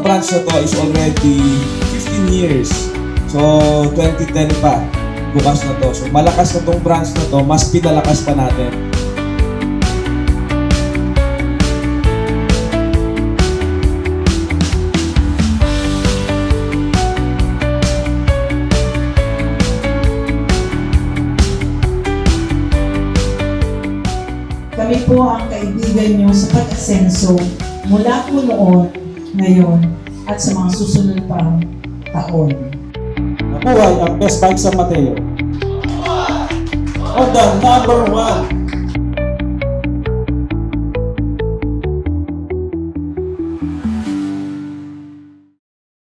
branch na to is already 15 years. So, 2010 pa, bukas na to. So, malakas na tong branch na to, mas pinalakas pa natin. Kami po ang kaibigan nyo sa pag-asenso mula po noon, ngayon, at sa mga susunod pang taon. Nabuhay ang Best Bike San Mateo. O the #1